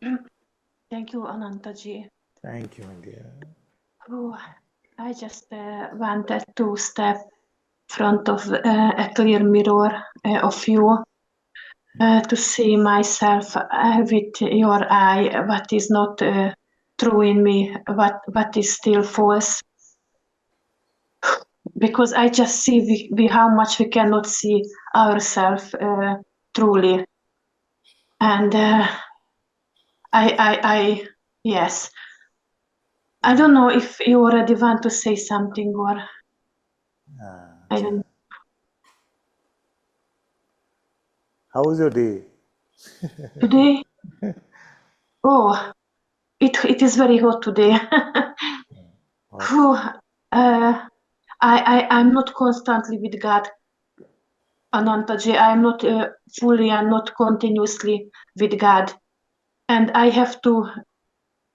Thank you, Anantaji. Thank you, my dear. Oh, I just wanted to step front of a clear mirror of you to see myself with your eye, what is not true in me, what is still false. Because I just see we how much we cannot see ourselves truly, and I yes. I don't know if you already want to say something or I Acha. don't. How was your day? Today, oh, it is very hot today. Hot. Phew, I'm not constantly with God, Anantaji. I'm not fully and not continuously with God, and I have to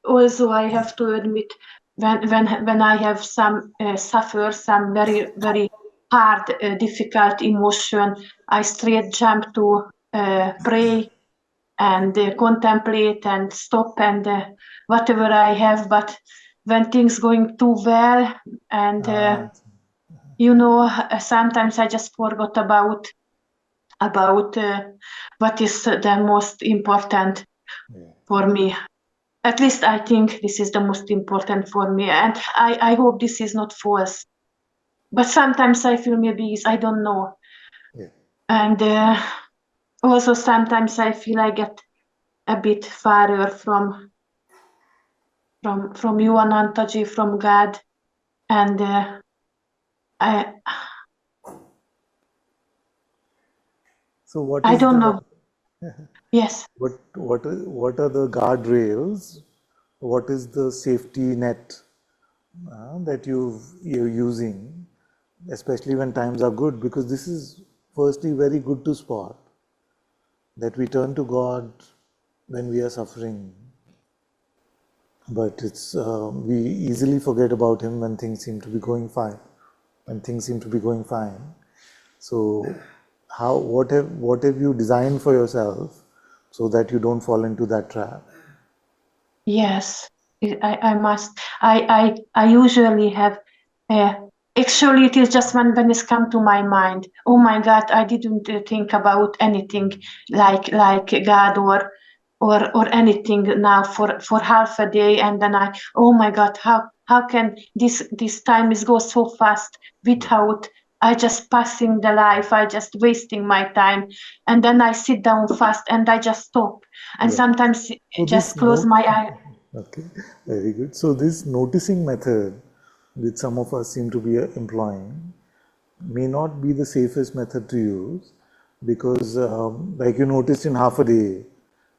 also I have to admit when I have some suffer some very hard difficult emotion, I straight jump to pray and contemplate and stop and whatever I have. But when things going too well, and Ah, sometimes I just forgot about what is the most important yeah. for me. At least I think this is the most important for me, and I hope this is not false. But sometimes I feel maybe I don't know, Yeah. and also sometimes I feel I get a bit farther from you, Anantaji, from God, and I So what I is don't the know. Yes, what are the guardrails? What is the safety net that you're using, especially when times are good? Because this is firstly very good to spot that we turn to God when we are suffering, but it's we easily forget about Him when things seem to be going fine. When things seem to be going fine. So, what have you designed for yourself so that you don't fall into that trap? yes. I must. I usually have. Uh, Actually, it is just when it's come to my mind. Oh my God, I didn't think about anything like God or anything now for half a day, and then oh my God, how can this time is go so fast Yeah, without I just passing the life, I just wasting my time, and then I sit down fast and I just stop, and yeah. sometimes So just this close note, my eye. okay, very good. So this noticing method, which some of us seem to be employing, may not be the safest method to use because, like you noticed in half a day,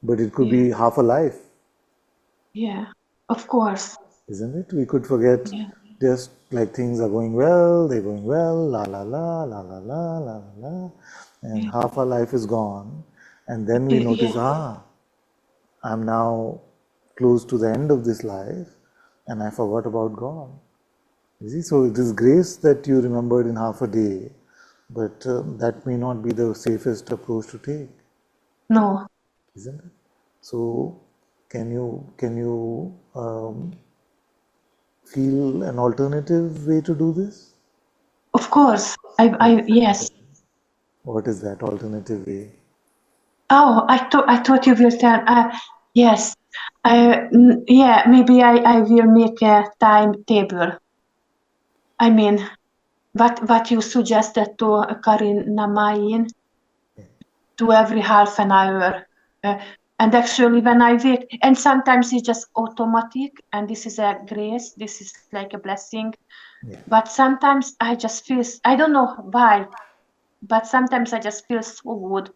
but it could Yeah, be half a life. yeah, of course. Isn't it? We could forget Yeah, just like things are going well, they're going well, la la la, la la la, la la la, and yeah, half our life is gone. And then we notice, yeah. I'm now close to the end of this life and I forgot about God. You see, so it is grace that you remembered in half a day, but that may not be the safest approach to take, No, isn't it? So, can you feel an alternative way to do this? of course. What, Yes. what is that alternative way? Oh, I thought you will tell. Yes. Yeah, maybe I will make a timetable. I mean, what you suggested to Karin Namayin, to every half an hour. Uh, and actually, when I wait, and sometimes it's just automatic, and this is a grace, this is like a blessing. Yeah, But sometimes I just feel, I don't know why, but sometimes I just feel so good.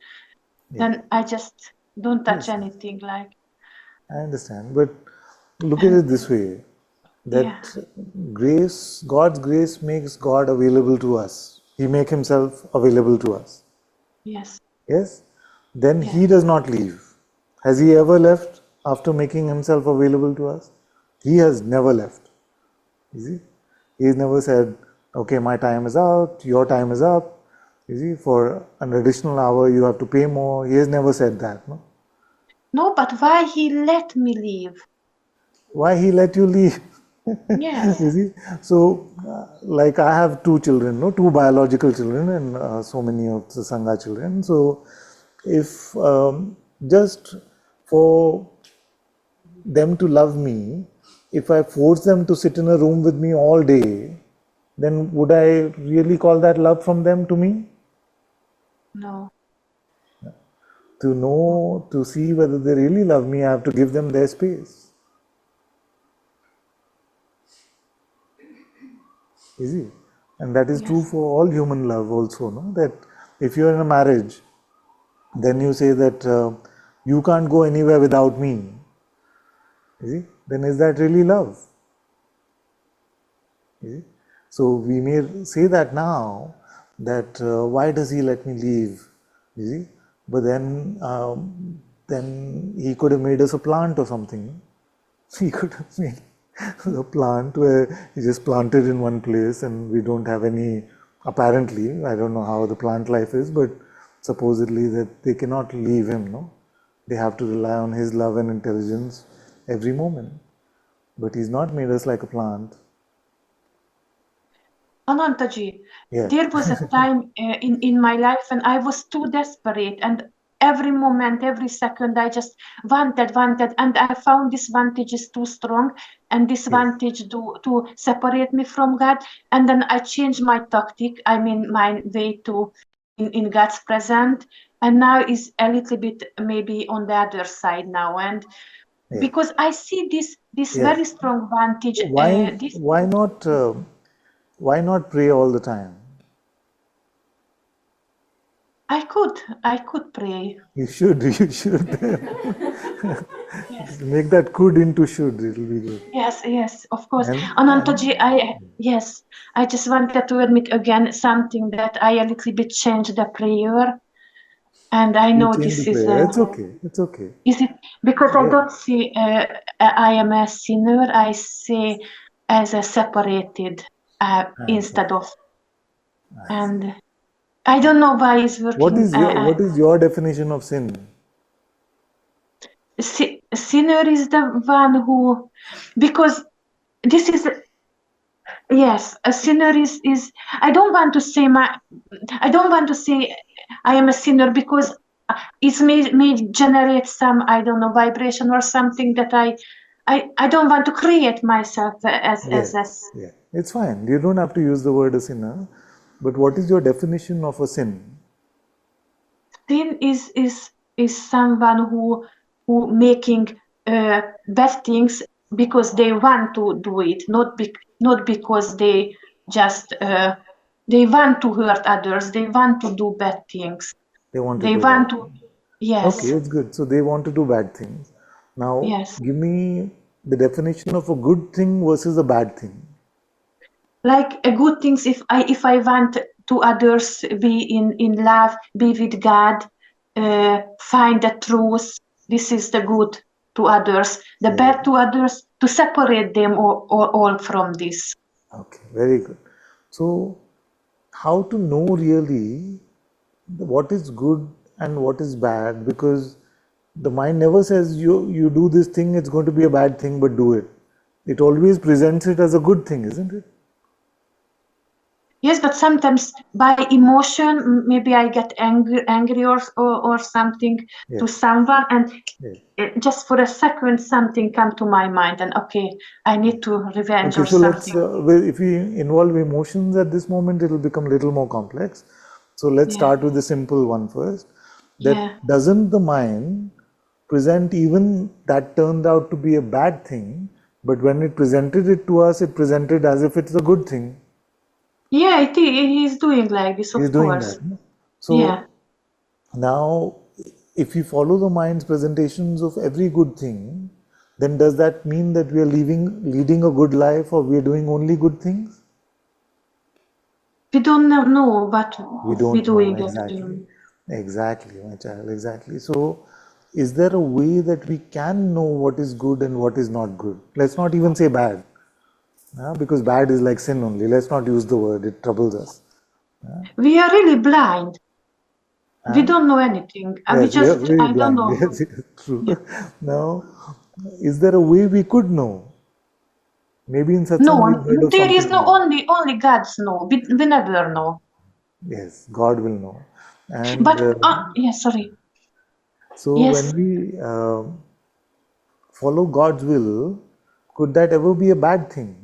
yeah. Then I just don't touch Yes, anything like, I understand. But look at and it this way yeah, that grace, God's grace makes God available to us. He makes Himself available to us. yes, Yes? Then yeah, He does not leave. Has He ever left after making Himself available to us? He has never left. You see? He's never said, okay, my time is out, your time is up. You see, for an additional hour you have to pay more. He has never said that. No? No, but why he let me leave? Why he let you leave? Yes. You see, so like I have two children, no, two biological children, and so many of the Sangha children. So if just for them to love me, if I force them to sit in a room with me all day, then would I really call that love from them to me? No. To know, to see whether they really love me, I have to give them their space. Easy. And that is true Yes. for all human love also, no? That if you're in a marriage, then you say that you can't go anywhere without me. You see? Then is that really love? You see? So we may say that now, that why does he let me leave? You see? But then he could have made us a plant or something. He could have made a plant where he just planted in one place and we don't have any, apparently, I don't know how the plant life is, but supposedly that they cannot leave him, no? They have to rely on his love and intelligence every moment. But he's not made us like a plant. Anantaji, Yeah. there was a time in my life when I was too desperate, and every moment, every second, I just wanted, and I found this vantage is too strong, and this Yes. vantage to separate me from God. And then I changed my tactic, I mean, my way to in God's presence, and now is a little bit maybe on the other side now. And Yeah. because I see this Yeah. very strong vantage, this Why not pray all the time? I could pray. You should. Yes. Make that could into should. It'll be good. Yes, of course. And Anantaji, I just wanted to admit again something that I a little bit changed the prayer, and I you know change this the is prayer. It's okay. It's okay. is it because I Yeah. don't see I am a sinner. I see as a separated instead of, and I don't know why it's What working. is your definition of sin? Sinner is the one who, because this is. Yes, a sinner is I don't want to say I am a sinner, because it may generate some, I don't know, vibration or something that I don't want to create myself Yeah. as Yeah. It's fine. You don't have to use the word a sinner. But what is your definition of a sin? sin is someone who making bad things because they want to do it, not because they just they want to hurt others, they want to do bad things. They want to They do that. want to, Okay, yes, it's good. So they want to do bad things. Now, yes. give me the definition of a good thing versus a bad thing. Like a good things, if I want to others be in love, be with God, find the truth. This is the good to others. The Yeah. bad to others, to separate them all from this. Okay, very good. So, how to know really what is good and what is bad? Because the mind never says you do this thing, it's going to be a bad thing, but do it. It always presents it as a good thing, isn't it? Yes, but sometimes by emotion, maybe I get angry or something Yeah. to someone, and Yeah. just for a second something come to my mind, and okay, I need to revenge Okay, or so let's, something. if we involve emotions at this moment, it will become a little more complex. So let's Yeah, start with the simple one first. yeah. That doesn't the mind present even that turned out to be a bad thing, but when it presented it to us, it presented as if it's a good thing. Yeah, he's doing like this, He's of doing course. that. No? Yeah. So now, if we follow the mind's presentations of every good thing, then does that mean that we are leading a good life, or we are doing only good things? We don't know what We we're don't know doing exactly. actually. Exactly, my child, exactly. So, is there a way that we can know what is good and what is not good? Let's not even say bad, because bad is like sin only. Let's not use the word, it troubles us. We are really blind. We don't know anything. Yes, we are very I don't blind. know. Yes, yes, true. Yeah. Now, is there a way we could know? Maybe in No, satsang we've heard of there is something no more. only God's know. We never know. Yes, God will know. And But yeah, sorry. so when Yes, we follow God's will, could that ever be a bad thing?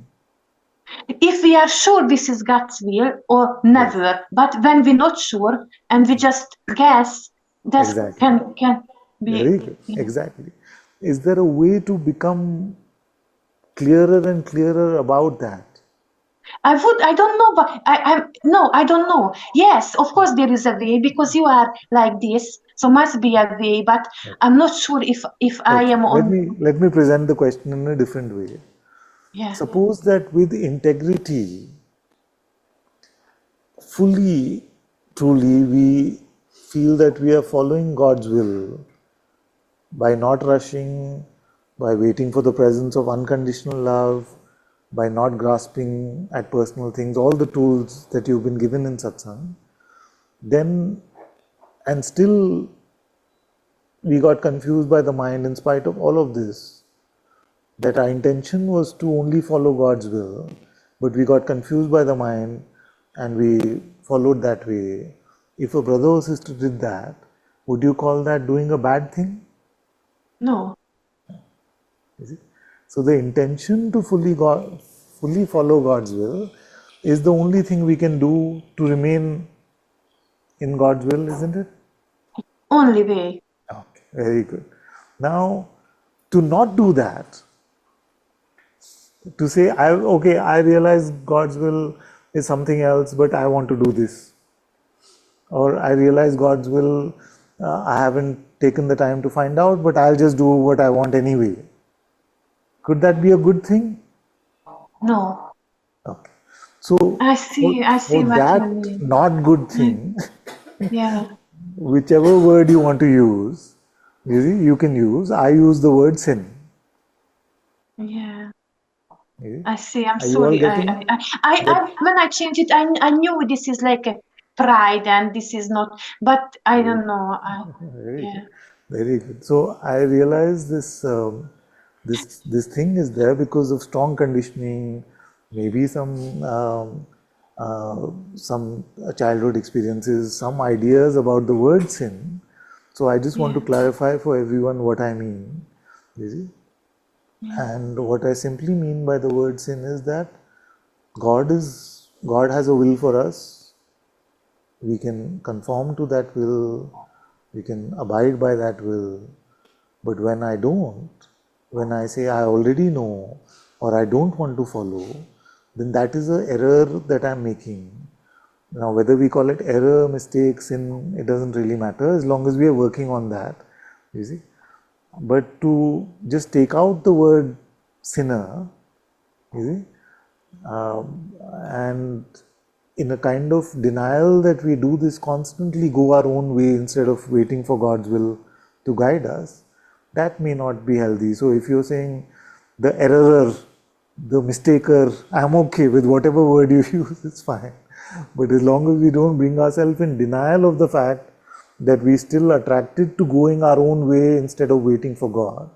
if we are sure this is God's will, or Yes, never. But when we're not sure and we just guess, that exactly. can be. Very good. Exactly. Is there a way to become clearer and clearer about that? I don't know, but no, I don't know. Yes, of course there is a way because you are like this, so must be a way, but I'm not sure if I Okay. am on. Let me present the question in a different way. Yeah, Suppose that with integrity, fully, truly, we feel that we are following God's will by not rushing, by waiting for the presence of unconditional love, by not grasping at personal things, all the tools that you've been given in satsang, then, and still we got confused by the mind in spite of all of this, that our intention was to only follow God's will, but we got confused by the mind and we followed that way. If a brother or sister did that, would you call that doing a bad thing? no, Is it? So the intention to fully follow God's will is the only thing we can do to remain in God's will, isn't it? only way. Okay, very good. Now, to not do that, to say, I realize God's will is something else, but I want to do this. Or I realize God's will, I haven't taken the time to find out, but I'll just do what I want anyway. Could that be a good thing? No, Okay. So I for see what you that mean. not good thing, Yeah, whichever word you want to use, you can use. I use the word sin. yeah. You see? I see. I'm Are you all sorry. getting that? When I changed it, I knew this is like a pride and this is not, but I don't know. Very good, Yeah, very good. So I realize this thing is there because of strong conditioning, maybe some childhood experiences, some ideas about the word sin. So I just want to yeah, clarify for everyone what I mean. You see? yeah, And what I simply mean by the word sin is that God has a will for us. We can conform to that will, we can abide by that will. But when I don't, when I say I already know or I don't want to follow, then that is an error that I'm making. Now, whether we call it error, mistake, sin, it doesn't really matter as long as we are working on that, you see. But to just take out the word sinner, you see, and in a kind of denial that we do this constantly, go our own way instead of waiting for God's will to guide us, that may not be healthy. So if you're saying the errorer, the mistaker, I'm okay with whatever word you use, it's fine. But as long as we don't bring ourselves in denial of the fact that we still attracted to going our own way instead of waiting for God,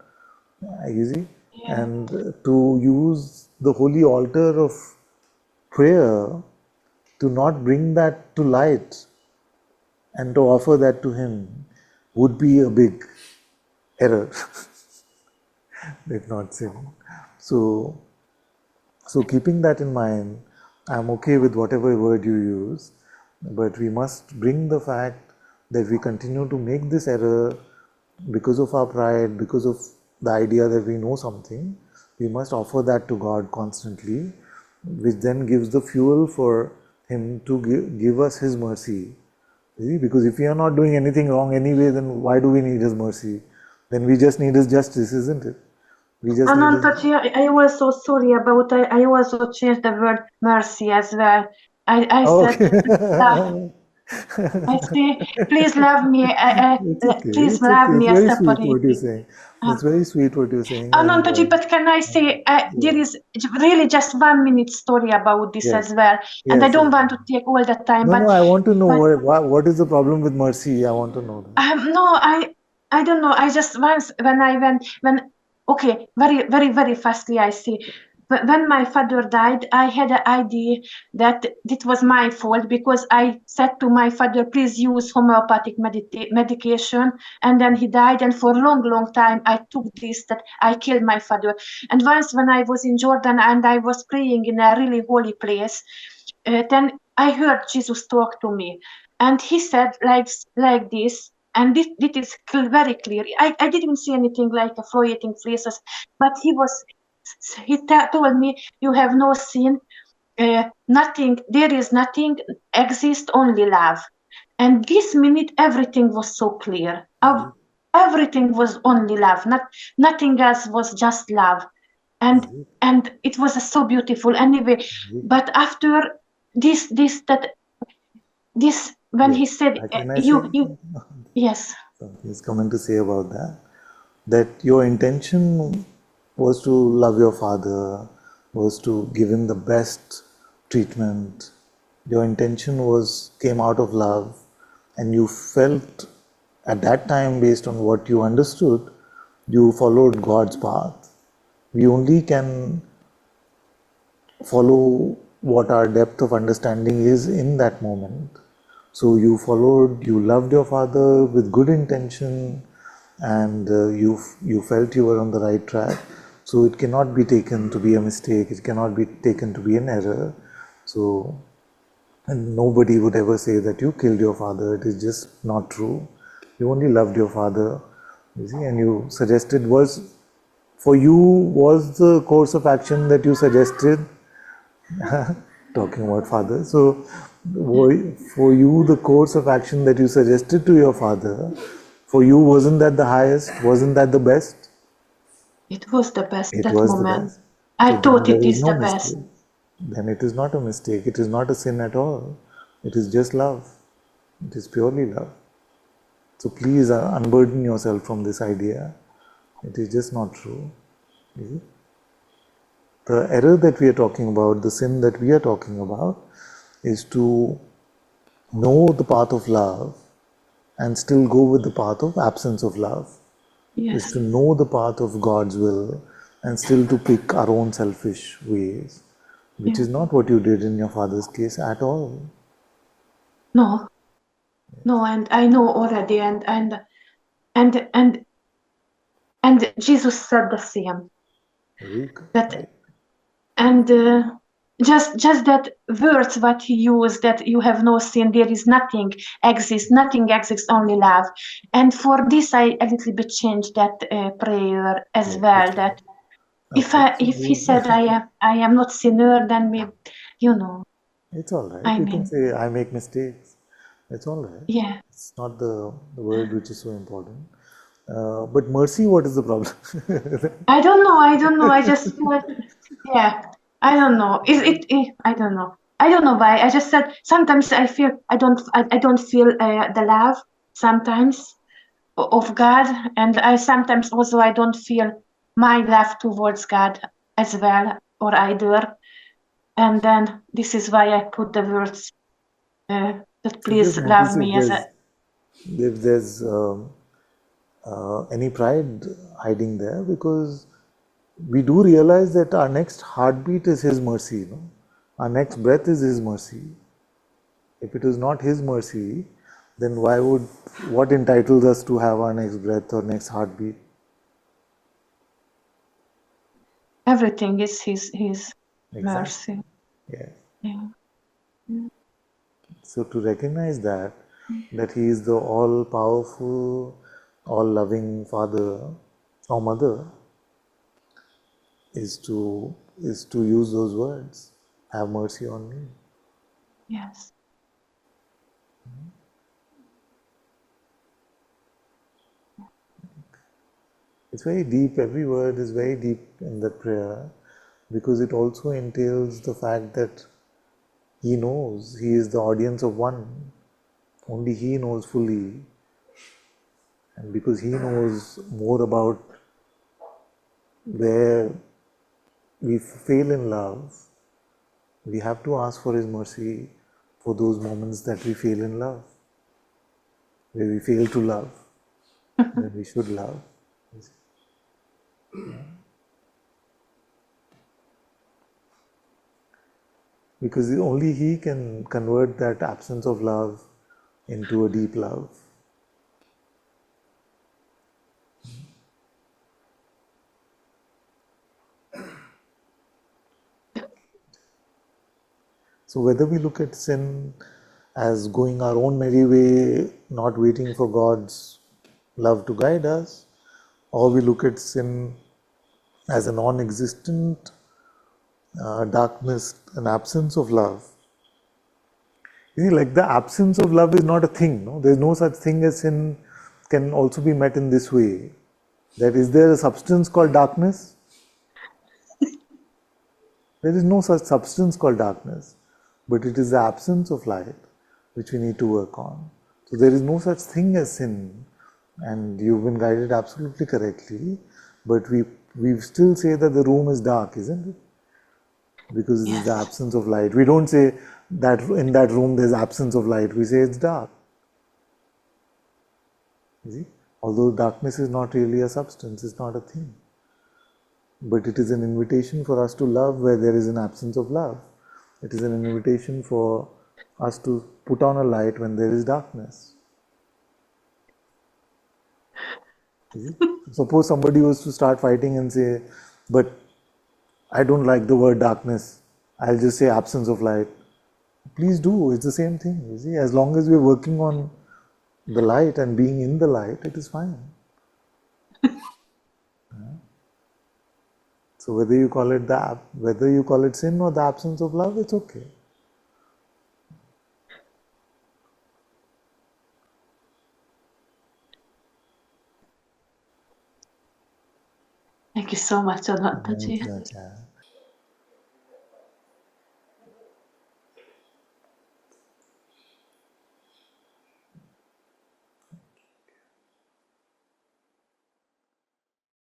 you see, yeah, and to use the holy altar of prayer to not bring that to light and to offer that to Him would be a big error, if not sin. So, so keeping that in mind, I'm okay with whatever word you use, but we must bring the fact that we continue to make this error because of our pride, because of the idea that we know something. We must offer that to God constantly, which then gives the fuel for Him to give us His mercy. See? Because if we are not doing anything wrong anyway, then why do we need His mercy? Then we just need His justice, isn't it? We just need His. Ananta-Ji, I was so sorry about. I also changed the word mercy as well. I Oh, said okay. I say, please love me. It's okay. Please It's love okay. It's me very sweet what you're separately. saying. Uh, It's very sweet what you're saying. And Anantaji, but can I say yeah, there is really just 1 minute story about this yes, as well, and I yes, don't yes. want to take all the time, No, no. I want to know but what is the problem with mercy. I want to know that. No, I don't know. I just once when I went when okay, very fastly I see. When my father died, I had an idea that it was my fault because I said to my father, please use homeopathic medication. And then he died. And for a long time, I took this that I killed my father. And once when I was in Jordan and I was praying in a really holy place, then I heard Jesus talk to me. And he said like this, and this is very clear. I didn't see anything like a floating phrases, but told me, you have no sin, nothing, there is nothing, exist only love. And this minute, everything was so clear. Everything was only love, nothing else was just love. And and it was so beautiful anyway. But after this when Yes. he said, Can I say you yes. something is coming to say about that? That your intention was to love your father, was to give him the best treatment. Your intention was came out of love, and you felt at that time, based on what you understood, you followed God's path. We only can follow what our depth of understanding is in that moment. So you followed, you loved your father with good intention, and you felt you were on the right track. So it cannot be taken to be a mistake. It cannot be taken to be an error. So, and nobody would ever say that you killed your father. It is just not true. You only loved your father, you see, and you suggested was for you was the course of action that you suggested talking about father. So, for you, the course of action that you suggested to your father, for you, wasn't that the highest? Wasn't that the best? It was the best It that was the moment. best. I So then thought there it is is no the best. mistake. Then it is not a mistake. It is not a sin at all. It is just love. It is purely love. So please unburden yourself from this idea. It is just not true. The error that we are talking about, the sin that we are talking about, is to know the path of love and still go with the path of absence of love. Is Yes. to know the path of God's will and still to pick our own selfish ways, which Yeah. is not what you did in your father's case at all. No, no, and I know already, and and and Jesus said the same. That Right. and just that words what he used, that you have no sin, there is nothing exists, only love. And for this, I a little bit changed that prayer as Yes, well. that's That right. Okay, so if he said I am not sinner, then maybe you know. it's all right. I You can mean, say I make mistakes. It's all right. yeah. It's not the word which is so important. But mercy, what is the problem? I don't know. I don't know. I just feel, yeah. I don't know. Is it? I don't know. I don't know why. I just said sometimes I feel I don't feel the love sometimes of God, and I sometimes also I don't feel my love towards God as well or either. And then this is why I put the words that So just please love notice me as a if there's any pride hiding there, because we do realize that our next heartbeat is His mercy. You know? Our next breath is His mercy. If it is not His mercy, then what entitles us to have our next breath or next heartbeat? everything is His Exactly. mercy. Yeah. Yeah. So to recognize that He is the all-powerful, all-loving Father or Mother, is to use those words. Have mercy on me. Yes. It's very deep. Every word is very deep in that prayer, because it also entails the fact that He knows He is the audience of one. only He knows fully, and because He knows more about where we fail in love, we have to ask for His mercy for those moments that we fail in love, where we fail to love, where we should love. Because only He can convert that absence of love into a deep love. So whether we look at sin as going our own merry way, not waiting for God's love to guide us, or we look at sin as a non-existent darkness, an absence of love. You see, like the absence of love is not a thing. No, there is no such thing as sin. Can also be met in this way. That is there a substance called darkness? There is no such substance called darkness, but it is the absence of light which we need to work on. So there is no such thing as sin, and you've been guided absolutely correctly, but we still say that the room is dark, isn't it? Because it is the absence of light. We don't say that in that room there's absence of light, we say it's dark. You see? Although darkness is not really a substance, it's not a thing. But it is an invitation for us to love where there is an absence of love. It is an invitation for us to put on a light when there is darkness. Suppose somebody was to start fighting and say, but I don't like the word darkness, I'll just say absence of light. Please do, it's the same thing. You see, as long as we're working on the light and being in the light, it is fine. So whether you call it sin or the absence of love, it's okay. Thank you so much, Ananta-ji. Thank you, Acharya.